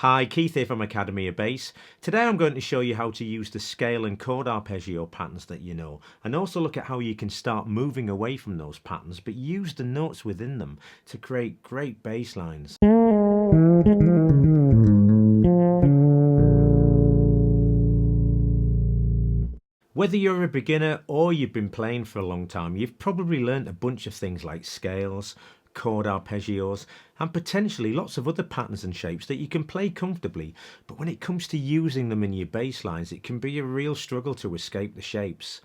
Hi, Keith here from Academy of Bass. Today I'm going to show you how to use the scale and chord arpeggio patterns that you know, and also look at how you can start moving away from those patterns but use the notes within them to create great bass lines. Whether you're a beginner or you've been playing for a long time, you've probably learnt a bunch of things like scales, chord arpeggios, and potentially lots of other patterns and shapes that you can play comfortably, but when it comes to using them in your bass lines, it can be a real struggle to escape the shapes.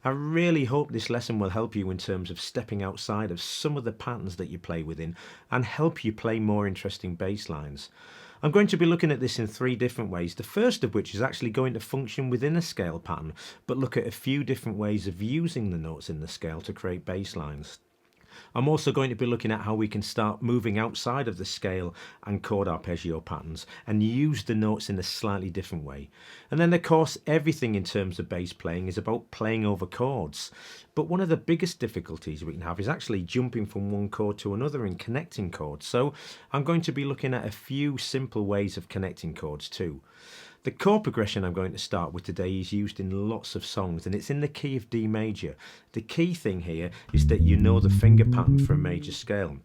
I really hope this lesson will help you in terms of stepping outside of some of the patterns that you play within and help you play more interesting bass lines. I'm going to be looking at this in 3 different ways, the first of which is actually going to function within a scale pattern, but look at a few different ways of using the notes in the scale to create bass lines. I'm also going to be looking at how we can start moving outside of the scale and chord arpeggio patterns and use the notes in a slightly different way. And then of course everything in terms of bass playing is about playing over chords. But one of the biggest difficulties we can have is actually jumping from one chord to another and connecting chords. So I'm going to be looking at a few simple ways of connecting chords too. The chord progression I'm going to start with today is used in lots of songs and it's in the key of D major. The key thing here is that you know the finger pattern for a major scale.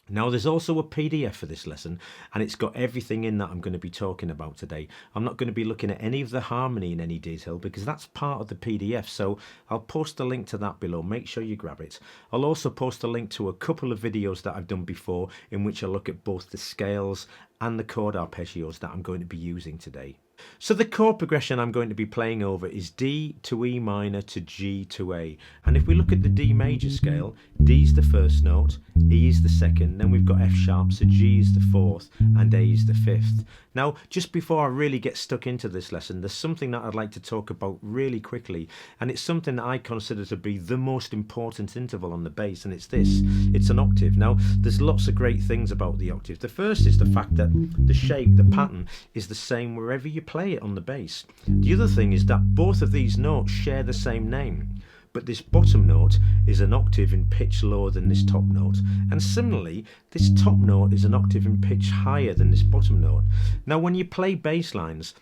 Now there's also a PDF for this lesson and it's got everything in that I'm going to be talking about today. I'm not going to be looking at any of the harmony in any detail because that's part of the PDF, so I'll post a link to that below. Make sure you grab it. I'll also post a link to a couple of videos that I've done before in which I look at both the scales and the chord arpeggios that I'm going to be using today. So the chord progression I'm going to be playing over is D to E minor to G to A, and if we look at the D major scale, D is the first note, E is the second, then we've got F sharp, so G is the fourth and A is the fifth. Now just before I really get stuck into this lesson, there's something that I'd like to talk about really quickly, and it's something that I consider to be the most important interval on the bass, and it's this: it's an octave. Now there's lots of great things about the octave. The first is the fact that the shape, the pattern, is the same wherever you play it on the bass. The other thing is that both of these notes share the same name, but this bottom note is an octave in pitch lower than this top note, and similarly this top note is an octave in pitch higher than this bottom note. Now when you play bass lines,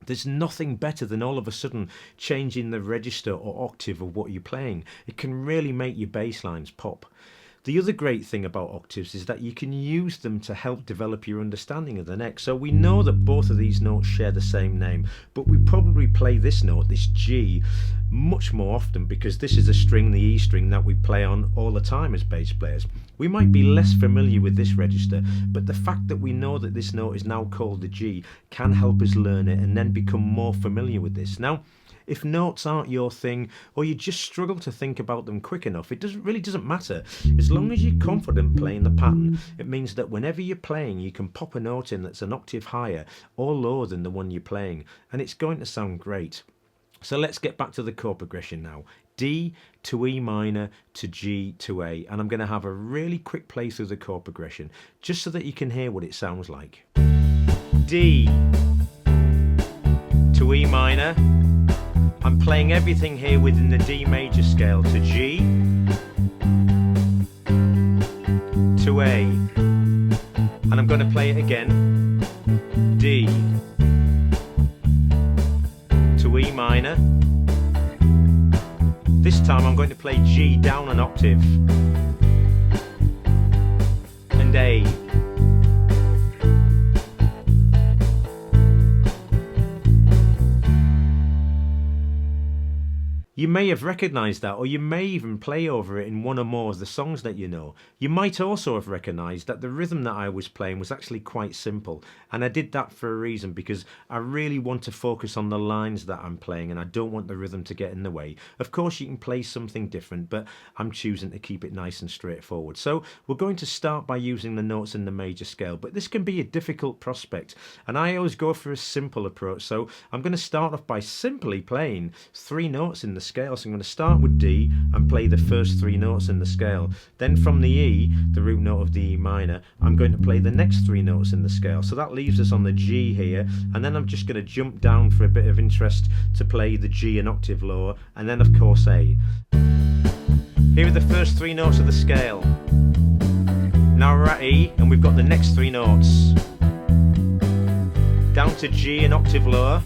there's nothing better than all of a sudden changing the register or octave of what you're playing. It can really make your bass lines pop. The other great thing about octaves is that you can use them to help develop your understanding of the neck. So we know that both of these notes share the same name, but we probably play this note, this G, much more often because this is a string, the E string, that we play on all the time as bass players. We might be less familiar with this register, but the fact that we know that this note is now called the G can help us learn it and then become more familiar with this. Now, if notes aren't your thing, or you just struggle to think about them quick enough, it really doesn't matter. As long as you're confident playing the pattern, it means that whenever you're playing, you can pop a note in that's an octave higher or lower than the one you're playing, and it's going to sound great. So let's get back to the chord progression now. D to E minor to G to A, and I'm going to have a really quick play through the chord progression, just so that you can hear what it sounds like. D to E minor. I'm playing everything here within the D major scale to G to A, and I'm going to play it again. D to E minor. This time I'm going to play G down an octave and A. You may have recognised that, or you may even play over it in one or more of the songs that you know. You might also have recognised that the rhythm that I was playing was actually quite simple, and I did that for a reason, because I really want to focus on the lines that I'm playing and I don't want the rhythm to get in the way. Of course you can play something different, but I'm choosing to keep it nice and straightforward. So we're going to start by using the notes in the major scale, but this can be a difficult prospect, and I always go for a simple approach. So I'm going to start off by simply playing 3 notes in the scale. So I'm going to start with D and play the first 3 notes in the scale. Then from the E, the root note of the E minor, I'm going to play the next 3 notes in the scale. So that leaves us on the G here, and then I'm just going to jump down for a bit of interest to play the G an octave lower, and then of course A. Here are the first 3 notes of the scale. Now we're at E and we've got the next 3 notes. down to G an octave lower.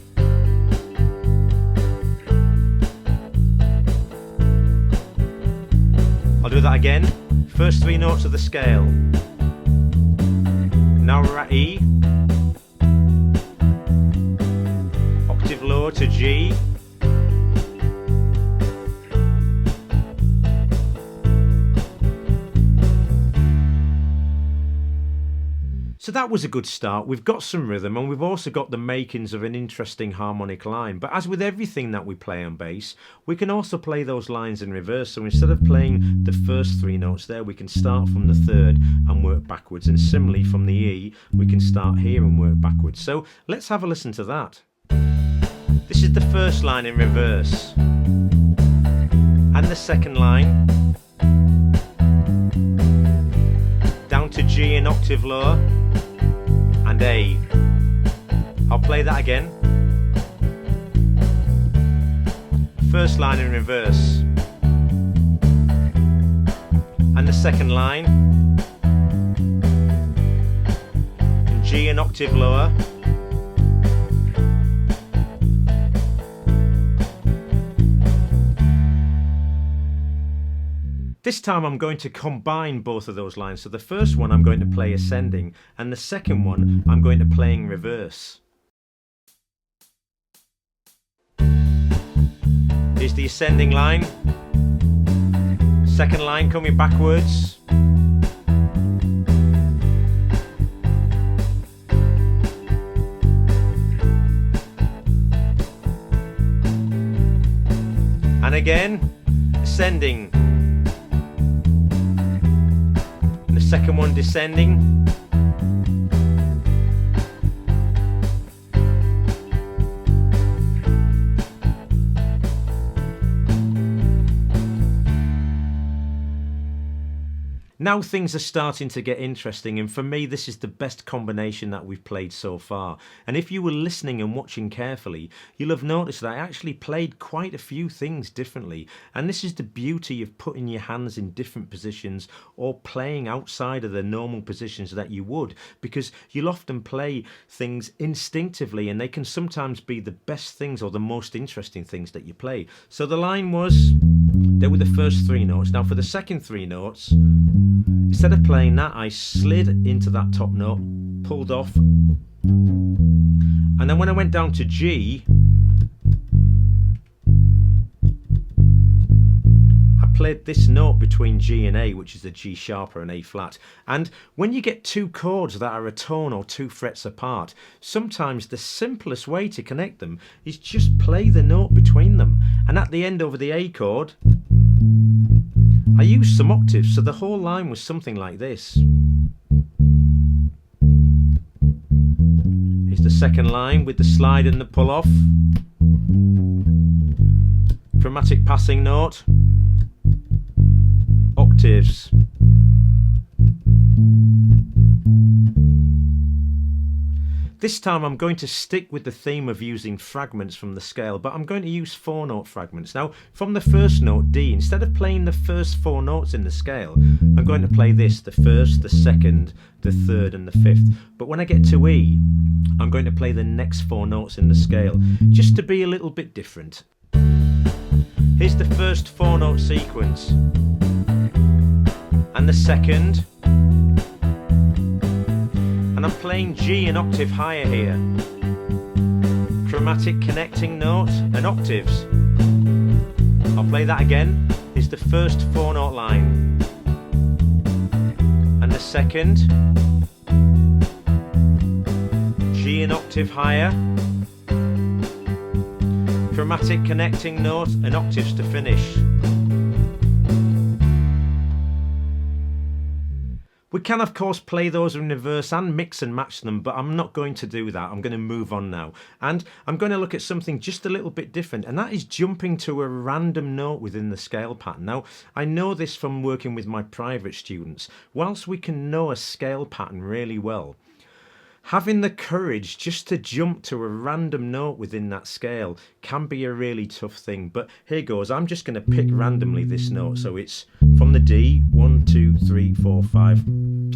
I'll do that again. First three notes of the scale. Now we're at E. Octave lower to G. So that was a good start. We've got some rhythm and we've also got the makings of an interesting harmonic line. But as with everything that we play on bass, we can also play those lines in reverse. So instead of playing the first three notes there, we can start from the third and work backwards. And similarly from the E, we can start here and work backwards. So let's have a listen to that. This is the first line in reverse. And the second line. Down to G an octave lower. And A. I'll play that again. First line in reverse. And the second line. And G an octave lower. This time I'm going to combine both of those lines. So the first one I'm going to play ascending and the second one I'm going to play in reverse. Here's the ascending line. Second line coming backwards. And again, ascending. Second one descending. Now things are starting to get interesting, and for me this is the best combination that we've played so far. And if you were listening and watching carefully, you'll have noticed that I actually played quite a few things differently. And this is the beauty of putting your hands in different positions or playing outside of the normal positions that you would, because you'll often play things instinctively and they can sometimes be the best things or the most interesting things that you play. So the line was, there were the first three notes. Now for the second three notes, instead of playing that, I slid into that top note, pulled off, and then when I went down to G, I played this note between G and A, which is a G sharp or an A flat. And when you get two chords that are a tone or 2 frets apart, sometimes the simplest way to connect them is just play the note between them. And at the end over the A chord, I used some octaves, so the whole line was something like this. Here's the second line with the slide and the pull off. Chromatic passing note. Octaves. This time I'm going to stick with the theme of using fragments from the scale, but I'm going to use 4-note fragments. Now, from the first note, D, instead of playing the first 4 notes in the scale, I'm going to play this, the first, the second, the third and the fifth. But when I get to E, I'm going to play the next 4 notes in the scale, just to be a little bit different. Here's the first 4-note sequence, and the second, and I'm playing G an octave higher here. Chromatic connecting note and octaves. I'll play that again. Here's the first 4-note line. And the second. G an octave higher. Chromatic connecting note and octaves to finish. We can of course play those in reverse and mix and match them, but I'm not going to do that. I'm going to move on now. And I'm going to look at something just a little bit different, and that is jumping to a random note within the scale pattern. Now, I know this from working with my private students. Whilst we can know a scale pattern really well, having the courage just to jump to a random note within that scale can be a really tough thing. But here goes. I'm just going to pick randomly this note. So it's from the D, 1, 2, 3, 4, 5.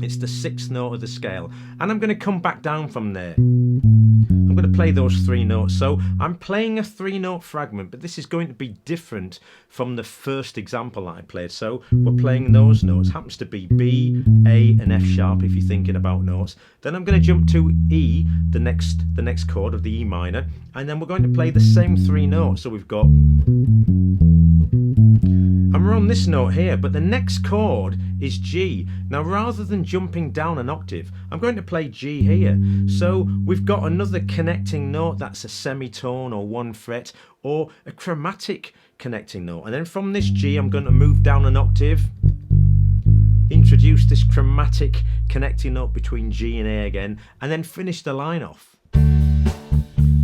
It's the 6th note of the scale. And I'm going to come back down from there. I'm going to play those 3 notes. So I'm playing a 3-note fragment, but this is going to be different from the first example that I played. So we're playing those notes. Happens to be B, A and F sharp if you're thinking about notes. Then I'm going to jump to E, the next chord of the E minor, and then we're going to play the same 3 notes. So we've got, and we're on this note here, but the next chord is G. Now rather than jumping down an octave, I'm going to play G here. So we've got another connecting note that's a semitone or 1 fret or a chromatic connecting note. And then from this G, I'm going to move down an octave, introduce this chromatic connecting note between G and A again, and then finish the line off.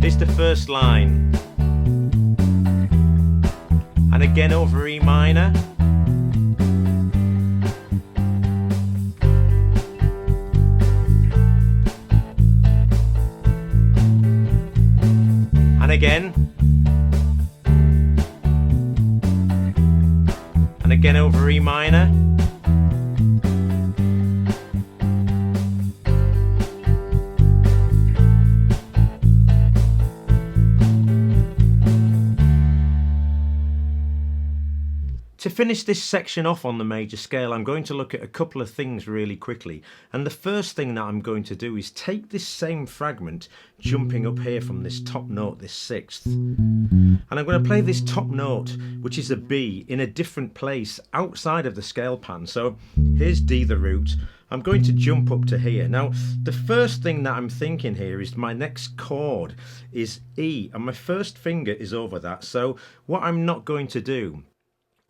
Here's the first line. And again over E minor. And again. And again over E minor. To finish this section off on the major scale, I'm going to look at a couple of things really quickly. And the first thing that I'm going to do is take this same fragment, jumping up here from this top note, this 6th, and I'm going to play this top note, which is a B, in a different place outside of the scale pattern. So here's D, the root. I'm going to jump up to here. Now, the first thing that I'm thinking here is my next chord is E, and my first finger is over that. So what I'm not going to do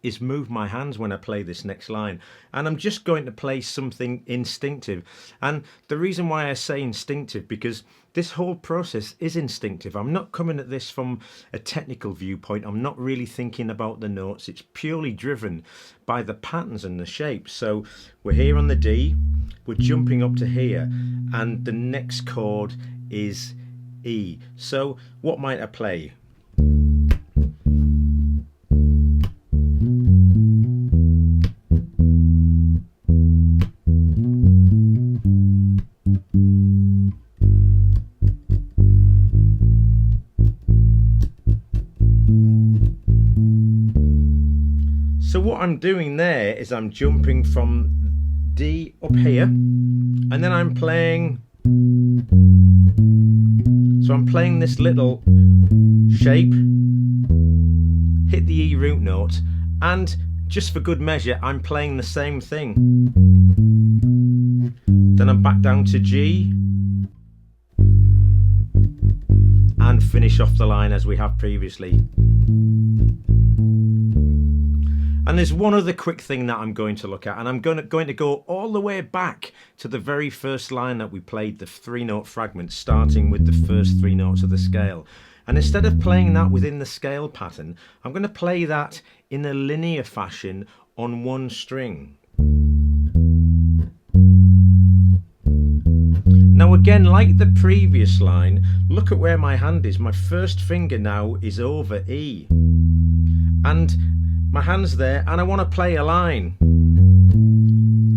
is move my hands when I play this next line, and I'm just going to play something instinctive. And the reason why I say instinctive, because this whole process is instinctive. I'm not coming at this from a technical viewpoint. I'm not really thinking about the notes. It's purely driven by the patterns and the shapes. So we're here on the D, we're jumping up to here, and the next chord is E. So what might I play? So what I'm doing there is I'm jumping from D up here, and then I'm playing, so I'm playing this little shape, hit the E root note, and just for good measure I'm playing the same thing. Then I'm back down to G and finish off the line as we have previously. And there's one other quick thing that I'm going to look at, and I'm going to go all the way back to the very first line that we played, the 3-note fragment, starting with the first 3 notes of the scale. And instead of playing that within the scale pattern, I'm going to play that in a linear fashion on 1 string. Now again, like the previous line, look at where my hand is. My first finger now is over E. And my hand's there, and I want to play a line.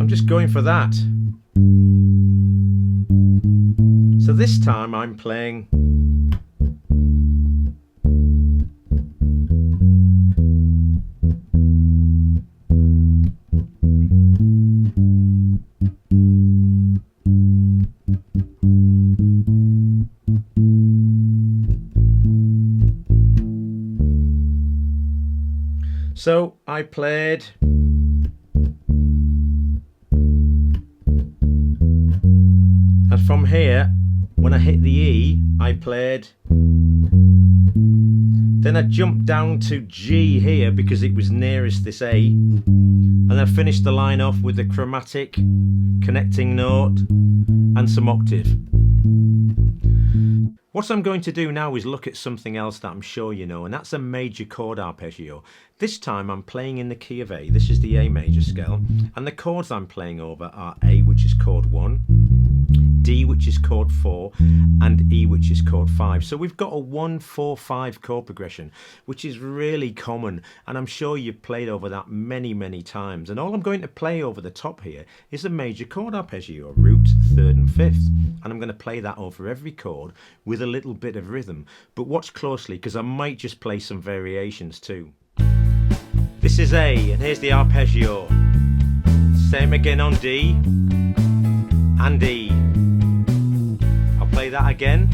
I'm just going for that. So this time I'm playing. So I played, and from here, when I hit the E, I played, then I jumped down to G here because it was nearest this A, and I finished the line off with a chromatic connecting note and some octave. What I'm going to do now is look at something else that I'm sure you know, and that's a major chord arpeggio. This time I'm playing in the key of A. This is the A major scale, and the chords I'm playing over are A, which is chord 1, D, which is chord 4, and E, which is chord 5. So we've got a 1, 4, 5 chord progression, which is really common, and I'm sure you've played over that many, many times. And all I'm going to play over the top here is a major chord arpeggio, root, third and fifth, and I'm going to play that over every chord with a little bit of rhythm. But watch closely, because I might just play some variations too. This is A, and here's the arpeggio. Same again on D and E. I'll play that again.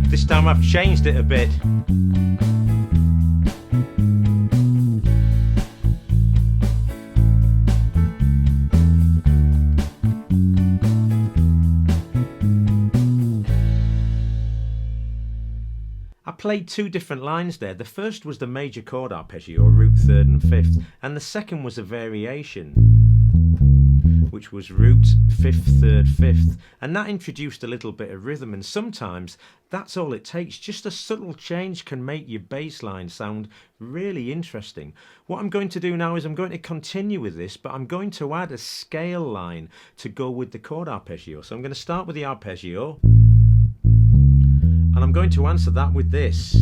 This time I've changed it a bit. I played two different lines there. The first was the major chord arpeggio, root, third and fifth, and the second was a variation, which was root, fifth, third, fifth, and that introduced a little bit of rhythm, and sometimes that's all it takes. Just a subtle change can make your bass line sound really interesting. What I'm going to do now is I'm going to continue with this, but I'm going to add a scale line to go with the chord arpeggio. So I'm going to start with the arpeggio, and I'm going to answer that with this,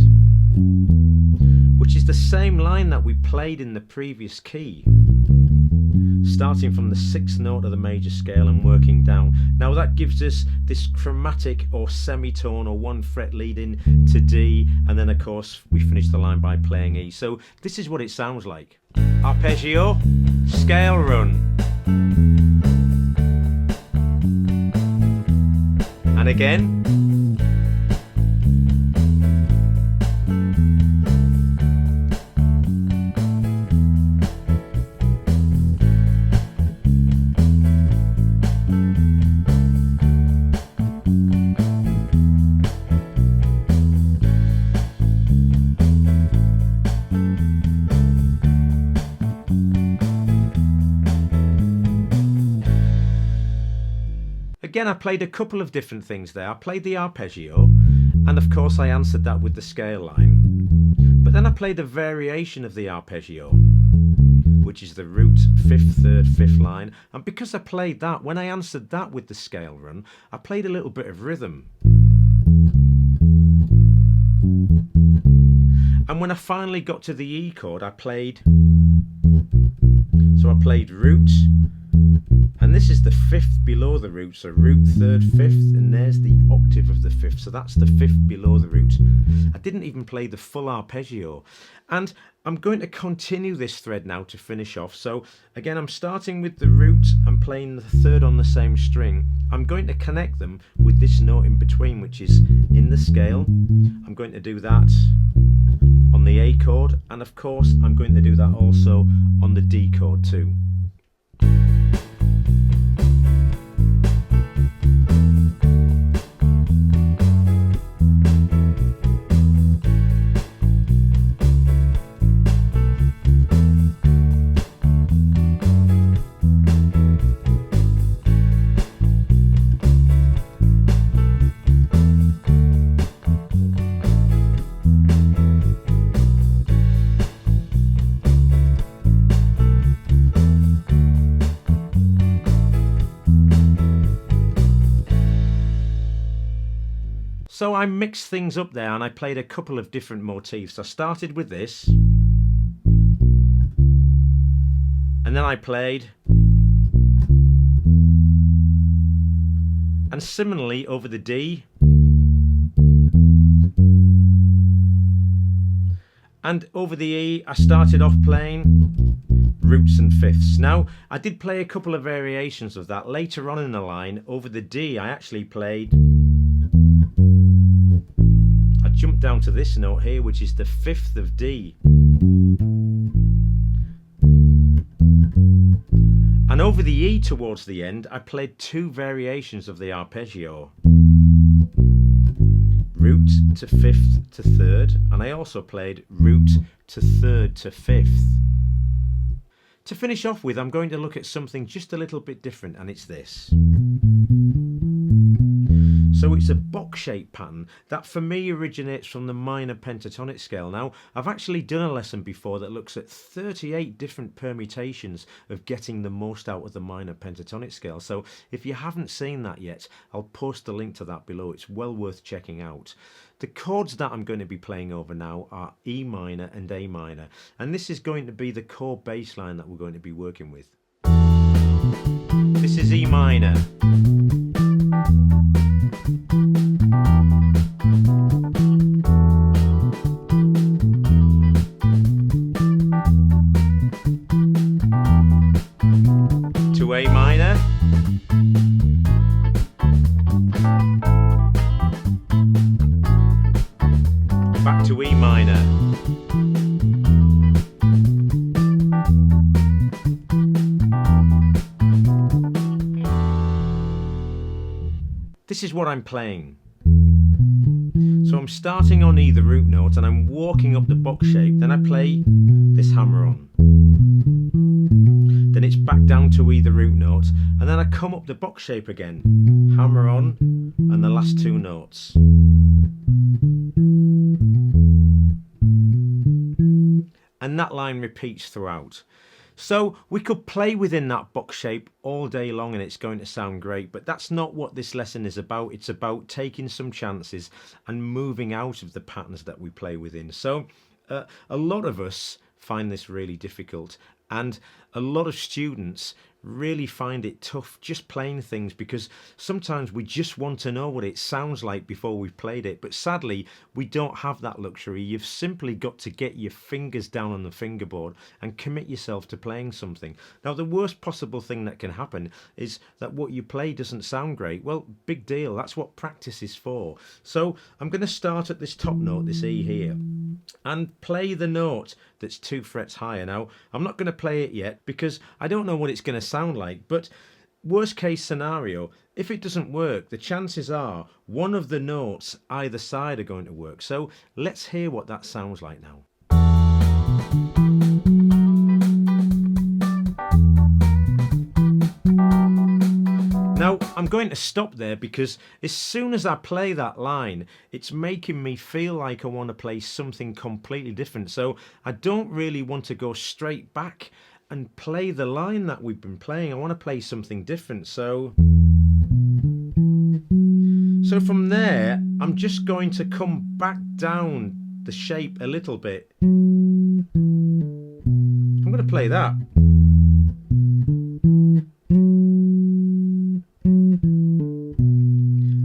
which is the same line that we played in the previous key, starting from the sixth note of the major scale and working down. Now that gives us this chromatic or semitone or one fret leading to D, and then of course we finish the line by playing E. So this is what it sounds like. Arpeggio, scale run, and again. Again, I played a couple of different things there. I played the arpeggio, and of course I answered that with the scale line. But then I played a variation of the arpeggio, which is the root, fifth, third, fifth line. And because I played that, when I answered that with the scale run, I played a little bit of rhythm. And when I finally got to the E chord, I played root, and this is the fifth below the root, so root, third, fifth, and there's the octave of the fifth, so that's the fifth below the root. I didn't even play the full arpeggio, and I'm going to continue this thread now to finish off. So again, I'm starting with the root and playing the third on the same string. I'm going to connect them with this note in between, which is in the scale. I'm going to do that on the A chord, and of course I'm going to do that also on the D chord too. So I mixed things up there and I played a couple of different motifs. I started with this, and then I played, and similarly over the D, and over the E I started off playing roots and fifths. Now I did play a couple of variations of that later on in the line. Over the D I actually played, I jumped down to this note here, which is the fifth of D. And over the E towards the end, I played two variations of the arpeggio. Root to fifth to third, and I also played root to third to fifth. To finish off with, I'm going to look at something just a little bit different, and it's this. So it's a box-shaped pattern that for me originates from the minor pentatonic scale. Now, I've actually done a lesson before that looks at 38 different permutations of getting the most out of the minor pentatonic scale. So if you haven't seen that yet, I'll post the link to that below. It's well worth checking out. The chords that I'm going to be playing over now are E minor and A minor, and this is going to be the chord bass line that we're going to be working with. This is E minor. To A minor. Back to E minor. This is what I'm playing. So I'm starting on E, the root note, and I'm walking up the box shape. Then I play this hammer-on. Then it's back down to E, the root note, and then I come up the box shape again. Hammer-on, and the last two notes. And that line repeats throughout. So we could play within that box shape all day long and it's going to sound great, but that's not what this lesson is about. It's about taking some chances and moving out of the patterns that we play within. So a lot of us find this really difficult, and a lot of students really find it tough just playing things because sometimes we just want to know what it sounds like before we've played it, but sadly we don't have that luxury. You've simply got to get your fingers down on the fingerboard and commit yourself to playing something. Now, the worst possible thing that can happen is that what you play doesn't sound great. Well, big deal, that's what practice is for. So I'm going to start at this top note, this E here, and play the note that's 2 frets higher. Now, I'm not going to play it yet because I don't know what it's going to sound like, but worst case scenario, if it doesn't work, the chances are one of the notes either side are going to work. So let's hear what that sounds like now. Now, I'm going to stop there because as soon as I play that line, it's making me feel like I want to play something completely different. So I don't really want to go straight back and play the line that we've been playing. I want to play something different. So from there, I'm just going to come back down the shape a little bit. I'm going to play that.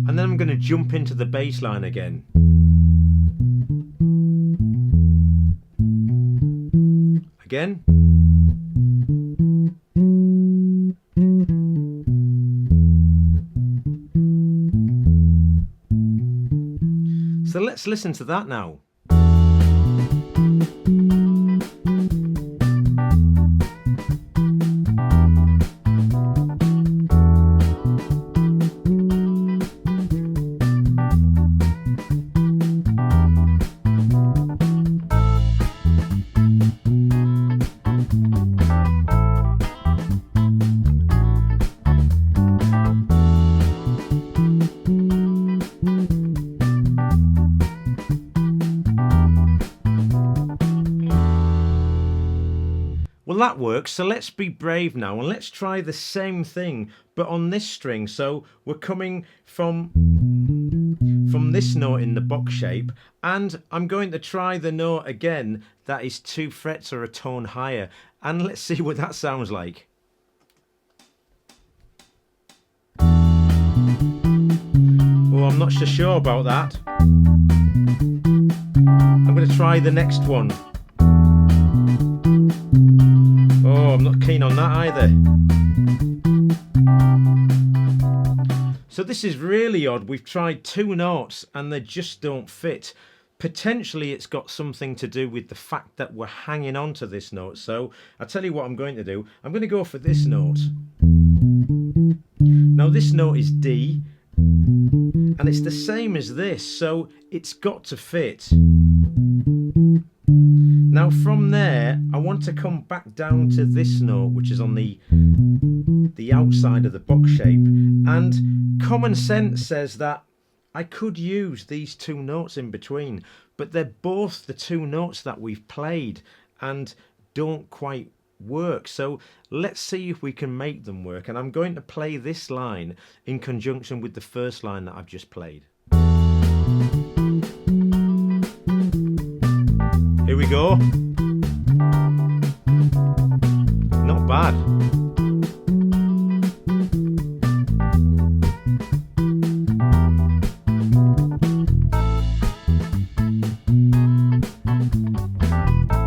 And then I'm going to jump into the bass line again. Again. So let's listen to that now. Well, that works, so let's be brave now and let's try the same thing but on this string. So we're coming from this note in the box shape, and I'm going to try the note again that is 2 frets or a tone higher, and let's see what that sounds like. Oh, I'm not so sure about that. I'm going to try the next one. Oh, I'm not keen on that either. So this is really odd. We've tried 2 notes and they just don't fit. Potentially it's got something to do with the fact that we're hanging on to this note. So I'll tell you what I'm going to do. I'm going to go for this note. Now this note is D, and it's the same as this, so it's got to fit. Now from there, I want to come back down to this note, which is on the outside of the box shape, and common sense says that I could use these two notes in between, but they're both the two notes that we've played and don't quite work. So let's see if we can make them work. And I'm going to play this line in conjunction with the first line that I've just played. Here we go. Not bad.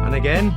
And again.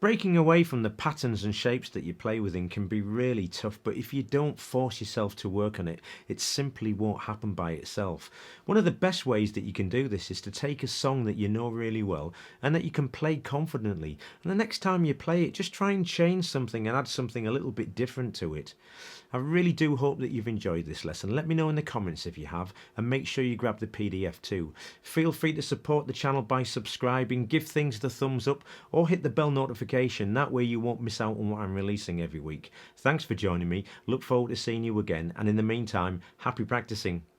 Breaking away from the patterns and shapes that you play within can be really tough, but if you don't force yourself to work on it, it simply won't happen by itself. One of the best ways that you can do this is to take a song that you know really well and that you can play confidently, and the next time you play it, just try and change something and add something a little bit different to it. I really do hope that you've enjoyed this lesson. Let me know in the comments if you have, and make sure you grab the PDF too. Feel free to support the channel by subscribing, give things the thumbs up, or hit the bell notification. That way you won't miss out on what I'm releasing every week. Thanks for joining me. Look forward to seeing you again, and in the meantime, happy practicing.